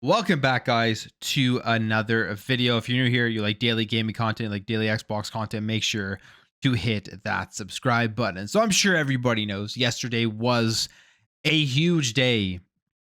Welcome back, guys, to another video. If you're new here, you like daily gaming content, like daily Xbox content, make sure to hit that subscribe button. So I'm sure everybody knows yesterday was a huge day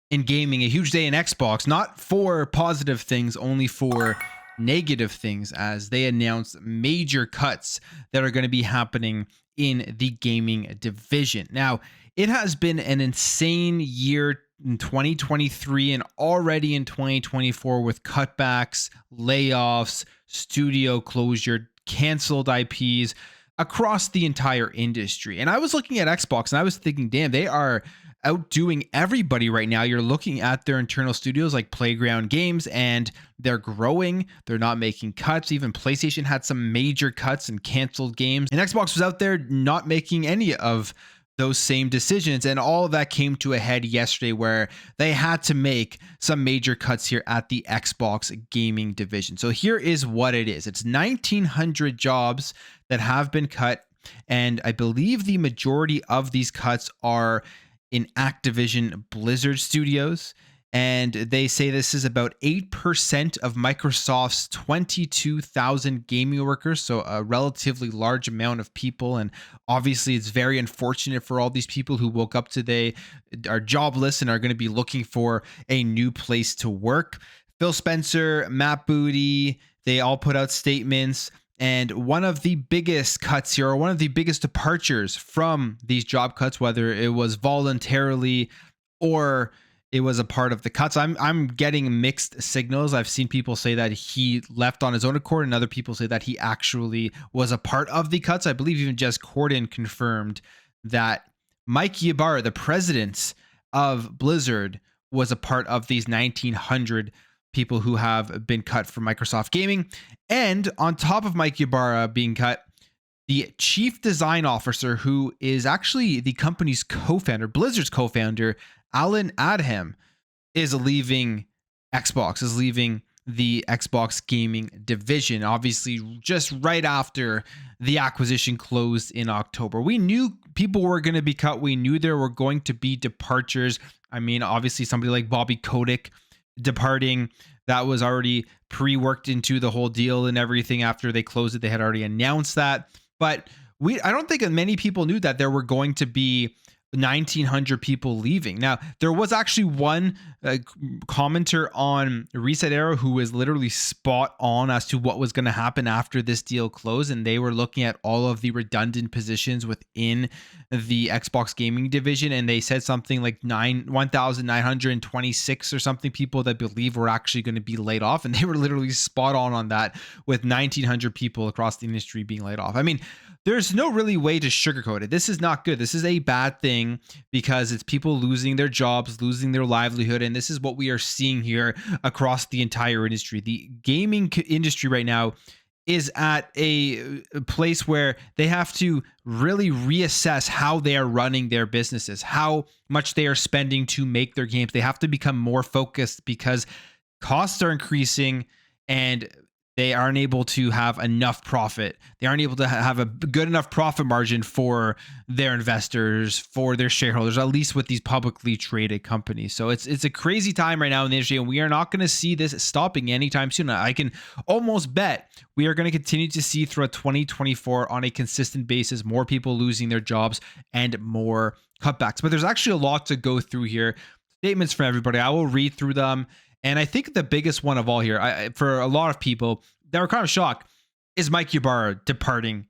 in gaming, a huge day in Xbox, not for positive things, only for negative things, as they announced major cuts that are going to be happening in the gaming division. Now, it has been an insane year in 2023 and already in 2024 with cutbacks, layoffs, studio closure, canceled IPs across the entire industry. And I was looking at Xbox and I was thinking, damn, they are outdoing everybody right now. You're looking at their internal studios like Playground Games, and they're growing. They're not making cuts. Even PlayStation had some major cuts and canceled games, and Xbox was out there not making any of those same decisions. And all of that came to a head yesterday where they had to make some major cuts here at the Xbox gaming division. So here is what it is. It's 1,900 jobs that have been cut. And I believe the majority of these cuts are in Activision Blizzard Studios. And they say this is about 8% of Microsoft's 22,000 gaming workers. So a relatively large amount of people. And obviously it's very unfortunate for all these people who woke up today, are jobless, and are going to be looking for a new place to work. Phil Spencer, Matt Booty, they all put out statements. And one of the biggest cuts here, or one of the biggest departures from these job cuts, whether it was voluntarily or it was a part of the cuts, I'm getting mixed signals. I've seen people say that he left on his own accord, and other people say that he actually was a part of the cuts. I believe even Jez Corden confirmed that Mike Ybarra, the president of Blizzard, was a part of these 1,900 people who have been cut from Microsoft Gaming. And on top of Mike Ybarra being cut, the chief design officer, who is actually the company's co-founder, Blizzard's co-founder, Alan Adham, is leaving Xbox, is leaving the Xbox gaming division, obviously just right after the acquisition closed in October. We knew people were going to be cut. We knew there were going to be departures. I mean, obviously somebody like Bobby Kotick departing, that was already pre-worked into the whole deal and everything. After they closed it, they had already announced that. But I don't think many people knew that there were going to be 1,900 people leaving. Now, there was actually one commenter on Reset Arrow who was literally spot on as to what was going to happen after this deal closed, and they were looking at all of the redundant positions within the Xbox gaming division, and they said something like 1,926 or something people that believe were actually going to be laid off, and they were literally spot on that, with 1,900 people across the industry being laid off. I mean, there's no really way to sugarcoat it. This is not good. This is a bad thing because it's people losing their jobs, losing their livelihood. And this is what we are seeing here across the entire industry. The gaming industry right now is at a place where they have to really reassess how they are running their businesses, how much they are spending to make their games. They have to become more focused because costs are increasing and they aren't able to have enough profit. They aren't able to have a good enough profit margin for their investors, for their shareholders, at least with these publicly traded companies. So it's a crazy time right now in the industry, and we are not going to see this stopping anytime soon. I can almost bet we are going to continue to see throughout 2024 on a consistent basis more people losing their jobs and more cutbacks. But there's actually a lot to go through here. Statements from everybody. I will read through them. And I think the biggest one of all here, for a lot of people that were kind of shocked, is Mike Ybarra departing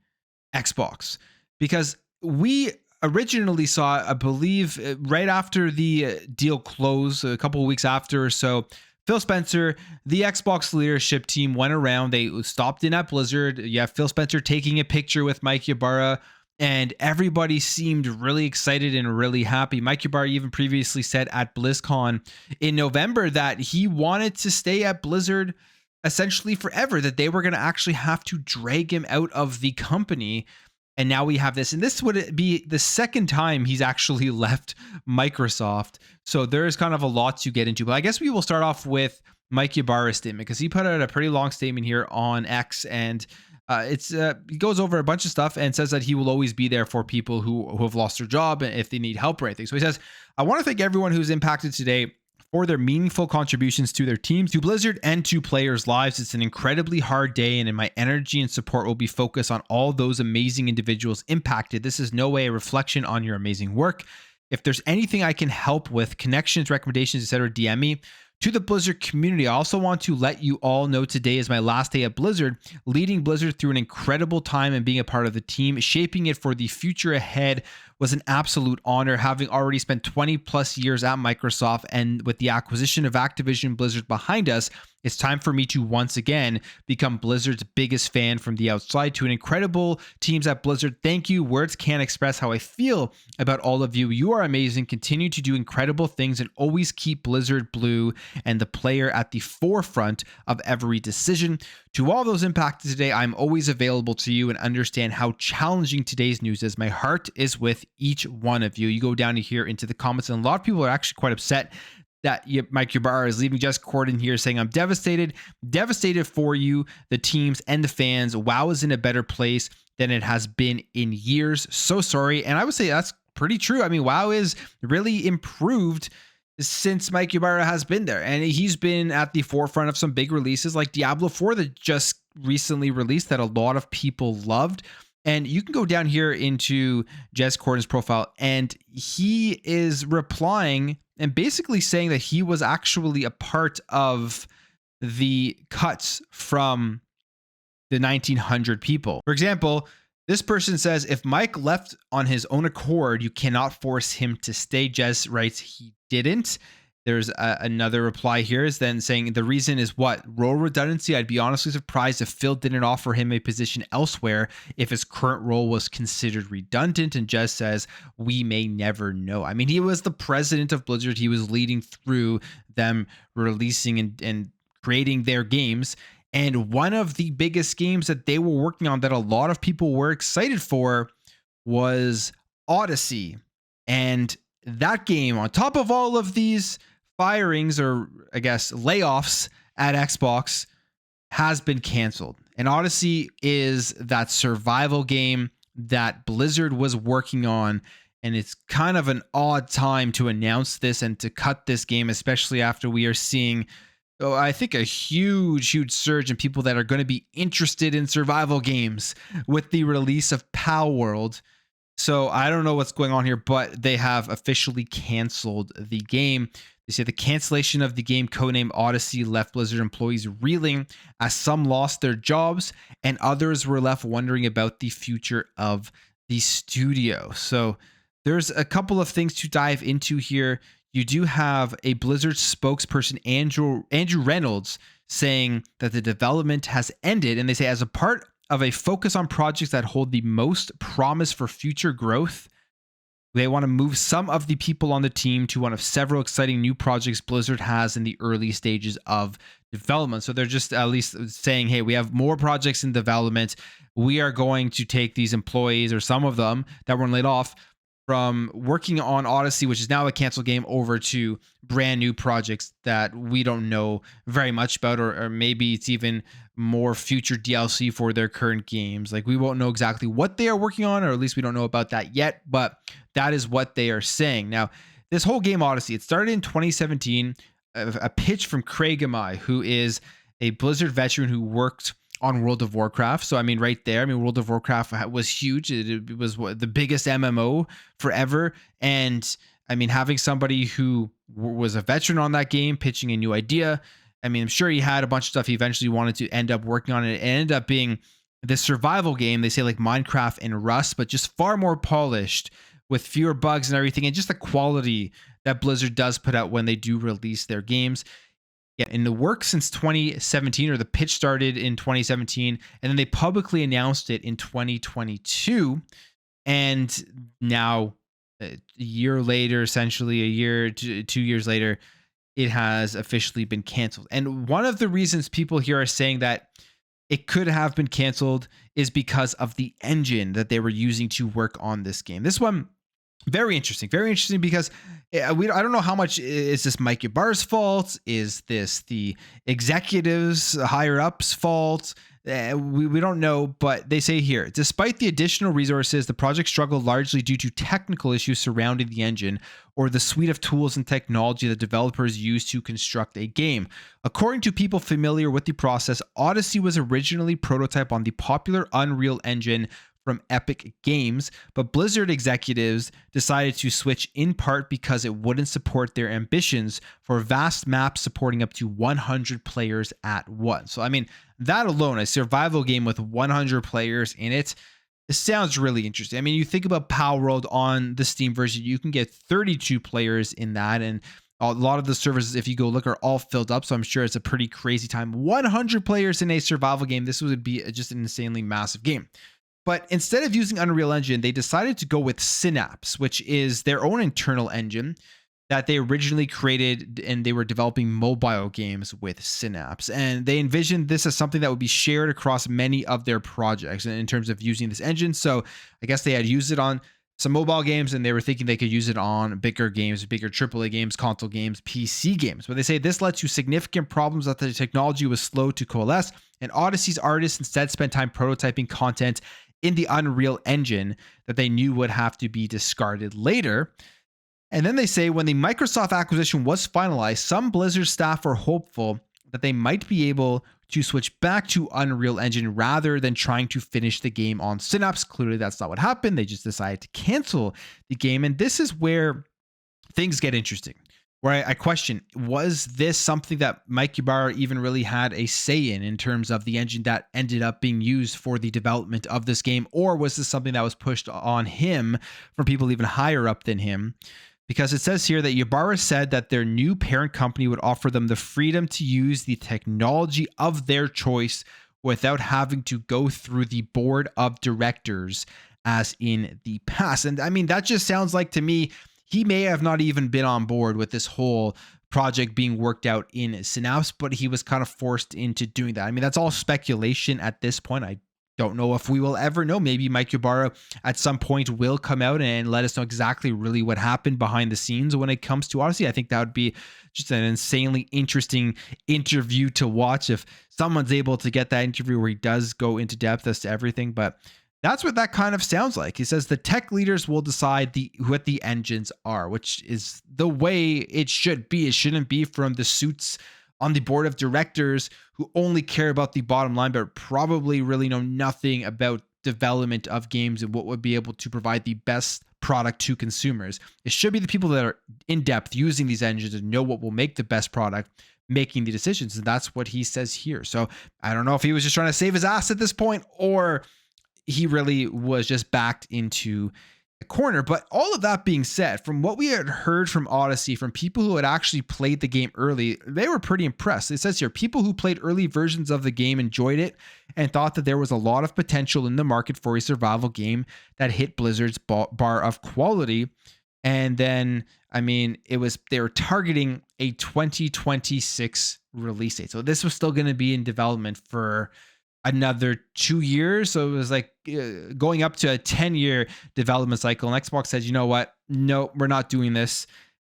Xbox. Because we originally saw, I believe, right after the deal closed, a couple of weeks after or so, Phil Spencer, the Xbox leadership team went around. They stopped in at Blizzard. You have Phil Spencer taking a picture with Mike Ybarra, and everybody seemed really excited and really happy. Mike Ybarra even previously said at BlizzCon in November that he wanted to stay at Blizzard essentially forever, that they were going to actually have to drag him out of the company. And now we have this. And this would be the second time he's actually left Microsoft. So there is kind of a lot to get into. But I guess we will start off with Mike Ybarra's statement, because he put out a pretty long statement here on X, and he goes over a bunch of stuff and says that he will always be there for people who have lost their job and if they need help or anything. So he says, "I want to thank everyone who's impacted today for their meaningful contributions to their teams, to Blizzard, and to players' lives. It's an incredibly hard day, and my energy and support will be focused on all those amazing individuals impacted. This is no way a reflection on your amazing work. If there's anything I can help with, connections, recommendations, etc., DM me. To the Blizzard community, I also want to let you all know today is my last day at Blizzard, leading Blizzard through an incredible time and being a part of the team, shaping it for the future ahead was an absolute honor, having already spent 20 plus years at Microsoft, and with the acquisition of Activision Blizzard behind us, it's time for me to once again become Blizzard's biggest fan from the outside. To an incredible teams at Blizzard, thank you. Words can't express how I feel about all of you. You are amazing. Continue to do incredible things and always keep Blizzard blue and the player at the forefront of every decision. To all those impacted today, I'm always available to you and understand how challenging today's news is. My heart is with each one of you. You go down here into the comments, and a lot of people are actually quite upset that Mike Ybarra is leaving. Just Corden here saying, I'm devastated for you, the teams, and the fans. WoW is in a better place than it has been in years. So sorry. And I would say that's pretty true. I mean, WoW is really improved since Mike Ybarra has been there, and he's been at the forefront of some big releases like Diablo 4 that just recently released that a lot of people loved. And you can go down here into Jez Corden's profile, and he is replying and basically saying that he was actually a part of the cuts from the 1900 people. For example, this person says, if Mike left on his own accord, you cannot force him to stay. Jez writes he didn't. There's another reply here is then saying the reason is what? Role redundancy. I'd be honestly surprised if Phil didn't offer him a position elsewhere if his current role was considered redundant. And Jez says, we may never know. I mean, he was the president of Blizzard. He was leading through them releasing and creating their games. And one of the biggest games that they were working on that a lot of people were excited for was Odyssey. And that game, on top of all of these firings, or I guess layoffs at Xbox, has been canceled. And Odyssey is that survival game that Blizzard was working on. And it's kind of an odd time to announce this and to cut this game, especially after we are seeing, I think, a huge surge in people that are going to be interested in survival games with the release of Palworld. So I don't know what's going on here, but they have officially canceled the game. They say the cancellation of the game codenamed Odyssey left Blizzard employees reeling as some lost their jobs and others were left wondering about the future of the studio. So there's a couple of things to dive into here. You do have a Blizzard spokesperson, Andrew Reynolds, saying that the development has ended. And they say, as a part of a focus on projects that hold the most promise for future growth, they want to move some of the people on the team to one of several exciting new projects Blizzard has in the early stages of development. So they're just at least saying, hey, we have more projects in development. We are going to take these employees, or some of them that were laid off, from working on Odyssey, which is now a canceled game, over to brand new projects that we don't know very much about, or maybe it's even more future DLC for their current games. Like, we won't know exactly what they are working on, or at least we don't know about that yet, but that is what they are saying. Now, this whole game Odyssey, it started in 2017, a pitch from Craig Amai, who is a Blizzard veteran who worked on World of Warcraft. So, I mean, right there, I mean, World of Warcraft was huge. It was the biggest MMO forever. And I mean, having somebody who was a veteran on that game pitching a new idea, I mean, I'm sure he had a bunch of stuff he eventually wanted to end up working on. It ended up being this survival game. They say like Minecraft and Rust, but just far more polished with fewer bugs and everything. And just the quality that Blizzard does put out when they do release their games. Yeah, in the work since 2017, or the pitch started in 2017, and then they publicly announced it in 2022. And now, a year later, essentially a year to 2 years later, it has officially been canceled. And one of the reasons people here are saying that it could have been canceled is because of the engine that they were using to work on this game. This one, very interesting because I don't know how much is this Mike Ybarra's fault. Is this the executives higher ups fault? We don't know, but they say here, despite the additional resources, the project struggled largely due to technical issues surrounding the engine or the suite of tools and technology that developers use to construct a game. According to people familiar with the process, Odyssey was originally prototyped on the popular Unreal Engine from Epic Games, but Blizzard executives decided to switch in part because it wouldn't support their ambitions for vast maps supporting up to 100 players at once. So, I mean, that alone, a survival game with 100 players in it, it sounds really interesting. I mean, you think about Palworld on the Steam version, you can get 32 players in that, and a lot of the servers, if you go look, are all filled up. So I'm sure it's a pretty crazy time. 100 players in a survival game. This would be just an insanely massive game. But instead of using Unreal Engine, they decided to go with Synapse, which is their own internal engine that they originally created, and they were developing mobile games with Synapse. And they envisioned this as something that would be shared across many of their projects in terms of using this engine. So I guess they had used it on some mobile games, and they were thinking they could use it on bigger games, bigger AAA games, console games, PC games. But they say this led to significant problems that the technology was slow to coalesce, and Odyssey's artists instead spent time prototyping content in the Unreal Engine that they knew would have to be discarded later. And then they say when the Microsoft acquisition was finalized, some Blizzard staff were hopeful that they might be able to switch back to Unreal Engine rather than trying to finish the game on Synapse. Clearly, that's not what happened. They just decided to cancel the game. And this is where things get interesting, where I question, was this something that Mike Ybarra even really had a say in terms of the engine that ended up being used for the development of this game? Or was this something that was pushed on him from people even higher up than him? Because it says here that Ybarra said that their new parent company would offer them the freedom to use the technology of their choice without having to go through the board of directors as in the past. And I mean, that just sounds like to me, he may have not even been on board with this whole project being worked out in Synapse, but he was kind of forced into doing that. I mean, that's all speculation at this point. I don't know if we will ever know. Maybe Mike Ybarra at some point will come out and let us know exactly really what happened behind the scenes when it comes to Odyssey. I think that would be just an insanely interesting interview to watch if someone's able to get that interview where he does go into depth as to everything. But that's what that kind of sounds like. He says the tech leaders will decide what the engines are, which is the way it should be. It shouldn't be from the suits on the board of directors who only care about the bottom line, but probably really know nothing about development of games and what would be able to provide the best product to consumers. It should be the people that are in depth using these engines and know what will make the best product, making the decisions. And that's what he says here. So I don't know if he was just trying to save his ass at this point, or he really was just backed into a corner. But all of that being said, from what we had heard from Odyssey, from people who had actually played the game early, they were pretty impressed. It says here, people who played early versions of the game enjoyed it and thought that there was a lot of potential in the market for a survival game that hit Blizzard's bar of quality. And then, I mean, they were targeting a 2026 release date. So this was still going to be in development for another 2 years. So it was like going up to a 10-year development cycle. And Xbox said, you know what? No, we're not doing this.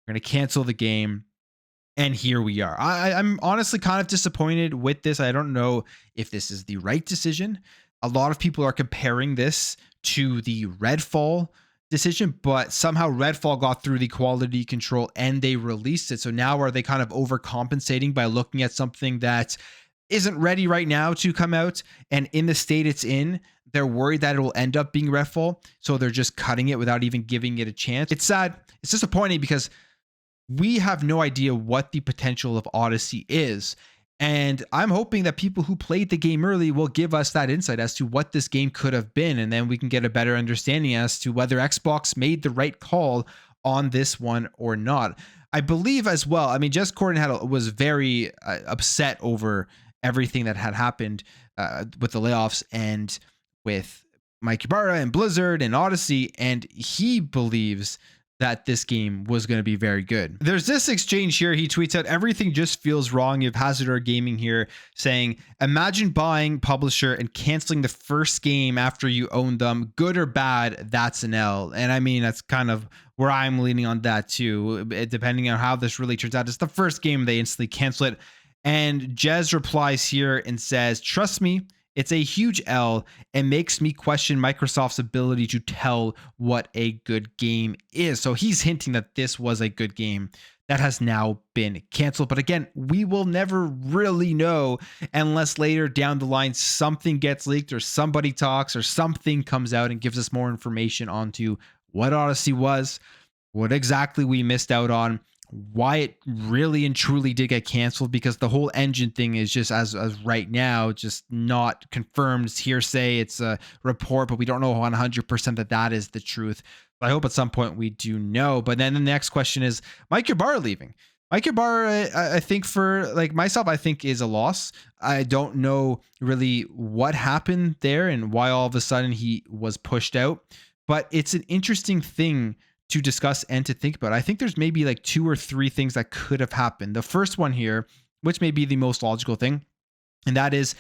We're going to cancel the game. And here we are. I'm honestly kind of disappointed with this. I don't know if this is the right decision. A lot of people are comparing this to the Redfall decision, but somehow Redfall got through the quality control and they released it. So now are they kind of overcompensating by looking at something that isn't ready right now to come out, and in the state it's in, they're worried that it will end up being Redfall, so they're just cutting it without even giving it a chance. It's sad. It's disappointing because we have no idea what the potential of Odyssey is, and I'm hoping that people who played the game early will give us that insight as to what this game could have been, and then we can get a better understanding as to whether Xbox made the right call on this one or not. I believe as well, I mean, Jez Corden was very upset over everything that had happened with the layoffs and with Mike Ybarra and Blizzard and Odyssey, and he believes that this game was going to be very good. There's this exchange here. He tweets out, everything just feels wrong. You have Hazardor Gaming here saying, imagine buying publisher and canceling the first game after you own them. Good or bad, that's an L. And I mean, that's kind of where I'm leaning on that too, depending on how this really turns out. It's the first game, they instantly cancel it. And Jez replies here and says, trust me, It's a huge L and makes me question Microsoft's ability to tell what a good game is. So he's hinting that this was a good game that has now been canceled. But again, we will never really know unless later down the line something gets leaked or somebody talks or something comes out and gives us more information onto what Odyssey was, what exactly we missed out on, why it really and truly did get canceled, because the whole engine thing is just as right now just not confirmed. It's hearsay, it's a report, but we don't know 100% that that is the truth. I hope at some point we do know. But then the next question is Mike Ybarra leaving. Mike Ybarra, I think for like myself, I think is a loss. I don't know really what happened there and why all of a sudden he was pushed out, but it's an interesting thing to discuss and to think about. I think there's maybe like 2 or 3 things that could have happened. The first one here, which may be the most logical thing, and that is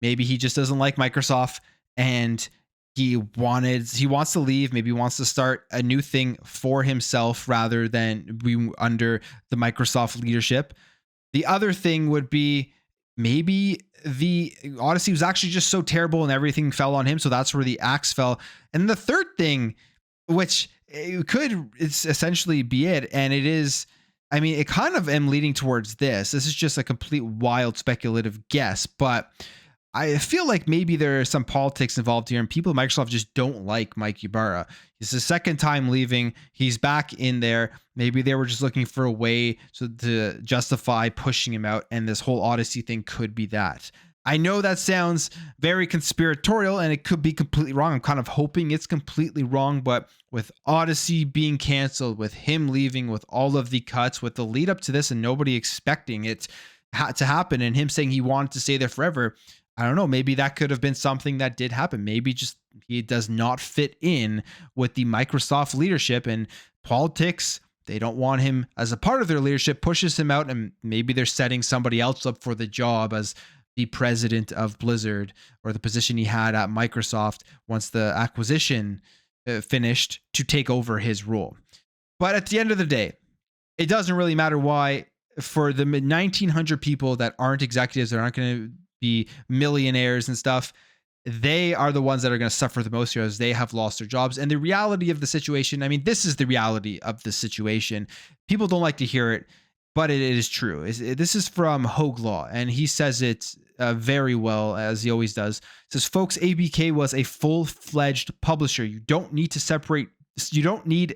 maybe he just doesn't like Microsoft and he wants to leave. Maybe he wants to start a new thing for himself rather than be under the Microsoft leadership. The other thing would be maybe the Odyssey was actually just so terrible and everything fell on him. So that's where the axe fell. And the third thing, which it's essentially be it. And it is, I mean, it kind of am leading towards this. This is just a complete wild speculative guess, but I feel like maybe there is some politics involved here and people at Microsoft just don't like Mike Ybarra. It's his second time leaving. He's back in there. Maybe they were just looking for a way to justify pushing him out. And this whole Odyssey thing could be that. I know that sounds very conspiratorial and it could be completely wrong. I'm kind of hoping it's completely wrong, but with Odyssey being canceled, with him leaving, with all of the cuts, with the lead up to this and nobody expecting it to happen and him saying he wanted to stay there forever, I don't know, maybe that could have been something that did happen. Maybe just he does not fit in with the Microsoft leadership and politics. They don't want him as a part of their leadership, pushes him out, and maybe they're setting somebody else up for the job as the president of Blizzard or the position he had at Microsoft once the acquisition finished to take over his role. But at the end of the day, it doesn't really matter why. For the 1,900 people that aren't executives, that aren't going to be millionaires and stuff, they are the ones that are going to suffer the most here as they have lost their jobs. And the reality of the situation, I mean, this is the reality of the situation. People don't like to hear it, but it is true. This is from Hogue Law, and he says it very well, as he always does. It says, folks, ABK was a full-fledged publisher. You don't need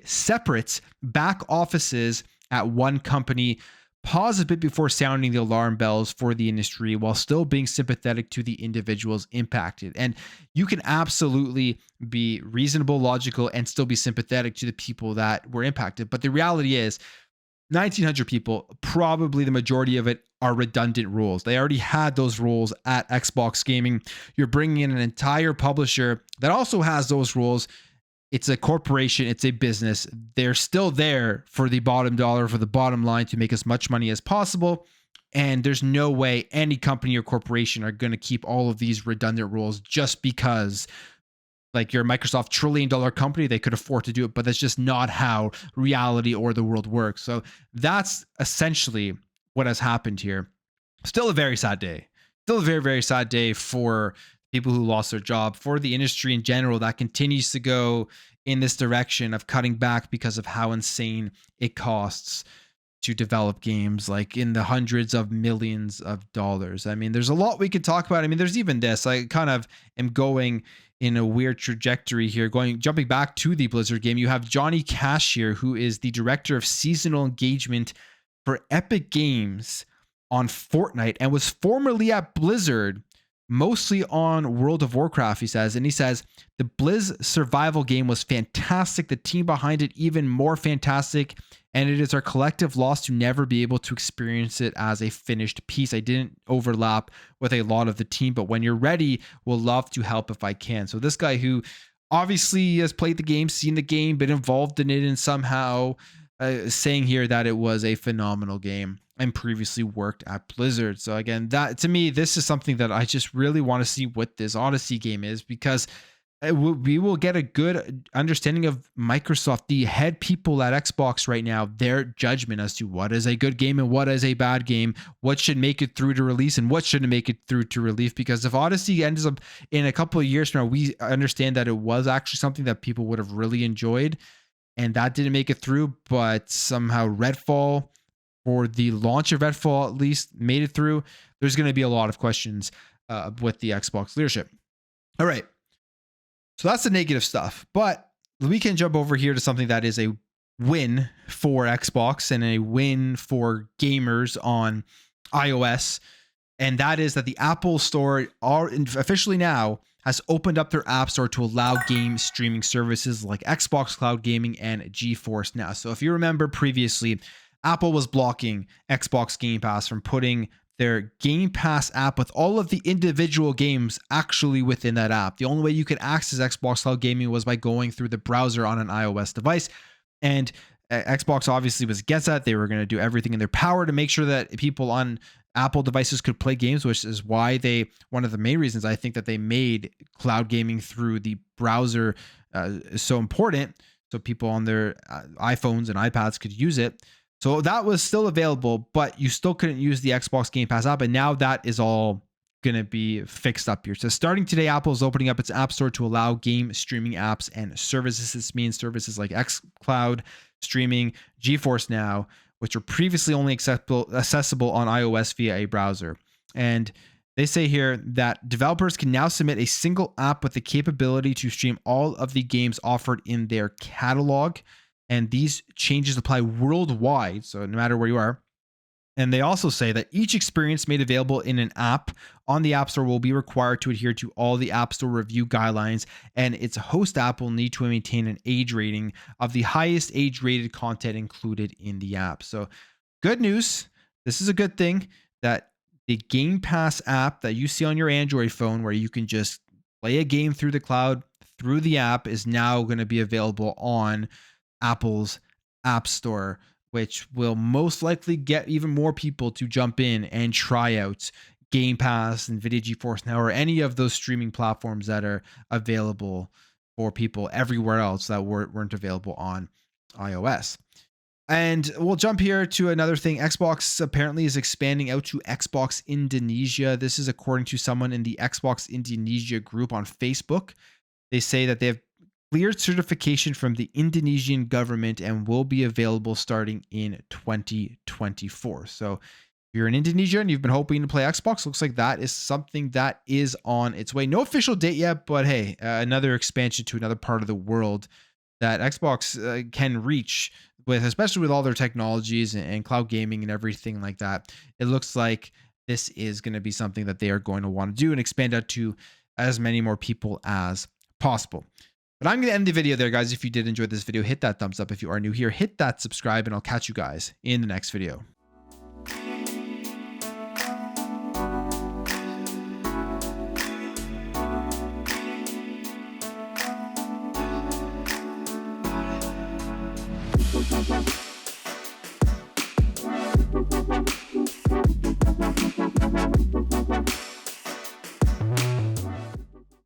separate back offices at one company. Pause a bit before sounding the alarm bells for the industry while still being sympathetic to the individuals impacted. And you can absolutely be reasonable, logical, and still be sympathetic to the people that were impacted. But the reality is 1,900 people, probably the majority of it are redundant rules. They already had those rules at Xbox Gaming. You're bringing in an entire publisher that also has those rules. It's a corporation, it's a business. They're still there for the bottom dollar, for the bottom line, to make as much money as possible. And there's no way any company or corporation are going to keep all of these redundant rules just because, like, you're a Microsoft $1 trillion company, they could afford to do it, but that's just not how reality or the world works. So that's essentially what has happened here. Still a very sad day. Still a very, very sad day for people who lost their job, for the industry in general that continues to go in this direction of cutting back because of how insane it costs to develop games, like in the hundreds of millions of dollars. I mean, there's a lot we could talk about. I mean, there's even this. I kind of am going in a weird trajectory here, jumping back to the Blizzard game. You have Johnny Cash here, who is the director of seasonal engagement for Epic Games on Fortnite and was formerly at Blizzard, mostly on World of Warcraft, he says. And he says, the Blizz survival game was fantastic. The team behind it even more fantastic. And it is our collective loss to never be able to experience it as a finished piece. I didn't overlap with a lot of the team, but when you're ready, we'll love to help if I can. So this guy who obviously has played the game, seen the game, been involved in it, and somehow saying here that it was a phenomenal game and previously worked at Blizzard. So again, that to me, this is something that I just really want to see what this Odyssey game is, because we will get a good understanding of Microsoft, the head people at Xbox right now, their judgment as to what is a good game and what is a bad game, what should make it through to release and what shouldn't make it through to release. Because if Odyssey ends up in a couple of years from now, we understand that it was actually something that people would have really enjoyed, and that didn't make it through, but somehow Redfall, or the launch of Redfall at least, made it through. There's going to be a lot of questions with the Xbox leadership. All right. So that's the negative stuff, but we can jump over here to something that is a win for Xbox and a win for gamers on iOS. And that is that the Apple Store officially now has opened up their App Store to allow game streaming services like Xbox Cloud Gaming and GeForce Now. So if you remember previously, Apple was blocking Xbox Game Pass from putting their Game Pass app with all of the individual games actually within that app. The only way you could access Xbox Cloud Gaming was by going through the browser on an iOS device. And Xbox obviously was against that. They were going to do everything in their power to make sure that people on Apple devices could play games, which is why one of the main reasons I think that they made cloud gaming through the browser is so important. So people on their iPhones and iPads could use it. So that was still available, but you still couldn't use the Xbox Game Pass app. And now that is all going to be fixed up here. So starting today, Apple is opening up its App Store to allow game streaming apps and services. This means services like xCloud streaming, GeForce Now, which were previously only accessible on iOS via a browser. And they say here that developers can now submit a single app with the capability to stream all of the games offered in their catalog. And these changes apply worldwide, so no matter where you are. And they also say that each experience made available in an app on the App Store will be required to adhere to all the App Store review guidelines, and its host app will need to maintain an age rating of the highest age-rated content included in the app. So good news. This is a good thing that the Game Pass app that you see on your Android phone, where you can just play a game through the cloud, through the app, is now going to be available on Apple's App Store, which will most likely get even more people to jump in and try out Game Pass, NVIDIA GeForce Now, or any of those streaming platforms that are available for people everywhere else that weren't available on iOS. And we'll jump here to another thing. Xbox apparently is expanding out to Xbox Indonesia. This is according to someone in the Xbox Indonesia group on Facebook. They say that they have cleared certification from the Indonesian government and will be available starting in 2024. So if you're in Indonesia and you've been hoping to play Xbox, looks like that is something that is on its way. No official date yet, but hey, another expansion to another part of the world that Xbox can reach with, especially with all their technologies and cloud gaming and everything like that. It looks like this is going to be something that they are going to want to do and expand out to as many more people as possible. But I'm going to end the video there, guys. If you did enjoy this video, hit that thumbs up. If you are new here, hit that subscribe, and I'll catch you guys in the next video.